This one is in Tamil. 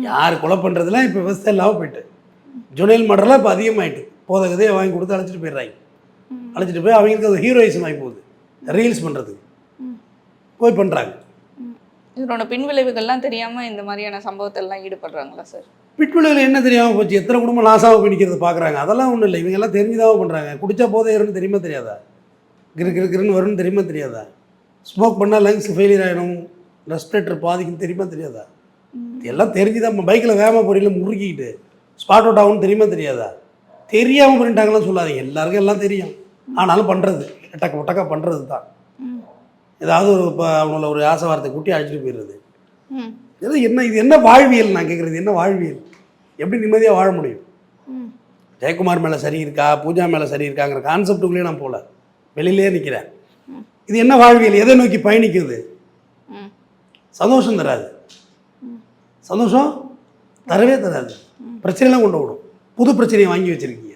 யார் கொலை பண்ணுறதுலாம் இப்போ விவசாயம் இல்லாமல் போயிட்டு ஜுனைல் மர்டர்லாம் இப்போ அதிகமாகிட்டு போத கதையை வாங்கி கொடுத்து அழைச்சிட்டு போயிடுறாங்க. அழைச்சிட்டு போய் அவங்களுக்கு அது ஹீரோயிசம் ஆகி போகுது, ரீல்ஸ் பண்ணுறதுக்கு போய் பண்ணுறாங்க. இதனோட பின்விளைவுகள்லாம் தெரியாமல் இந்த மாதிரியான சம்பவத்தெல்லாம் ஈடுபடுறாங்களா சார்? பிட்விளைவில் என்ன தெரியாமல் போச்சு, எத்தனை குடும்பம் நாசாவை பிடிக்கிறது பார்க்குறாங்க. அதெல்லாம் ஒன்றும் இல்லை, இவங்கெல்லாம் தெரிஞ்சுதான் பண்ணுறாங்க. குடித்தா போதை ஏறும்னு தெரியுமா தெரியாதா? கிருன்னு வரும்னு தெரியுமா தெரியாதா? ஸ்மோக் பண்ணால் லங்ஸ் ஃபெயிலியர் ஆகிடும், ரெஸ்பிரேட்டர் பாதிக்கும் தெரியுமா தெரியாதா? எல்லாம் தெரிஞ்சுதான். பைக்கில் வேகமாக போறீங்கள முறுக்கிக்கிட்டு ஸ்பாட் அவுட் ஆகும்னு தெரியுமா தெரியாதா? தெரியாமல் பண்ணிட்டாங்கலாம் சொல்லாதீங்க, எல்லாருக்கும் எல்லாம் தெரியும். ஆனாலும் பண்ணுறது எட்டக்க ஒட்டக்கா பண்ணுறது தான். ஏதாவது ஒரு இப்போ அவங்கள ஒரு ஆசை வார்த்தை கூட்டி அழைச்சிட்டு போயிடுறது. ஏதோ என்ன இது என்ன வாழ்வியல்? நான் கேட்குறது என்ன வாழ்வியல்? எப்படி நிம்மதியாக வாழ முடியும்? ஜெயக்குமார் மேலே சரி இருக்கா, பூஜா மேலே சரி இருக்காங்கிற கான்செப்டுக்குள்ளேயே நான் போகல, வெளியிலே நிற்கிறேன். இது என்ன வாழ்வியல்? எதை நோக்கி பயணிக்குது? சந்தோஷம் தராது, சந்தோஷம் தரவே தராது, பிரச்சனைலாம் கொண்டு விடும். புது பிரச்சனையை வாங்கி வச்சுருக்கீங்க.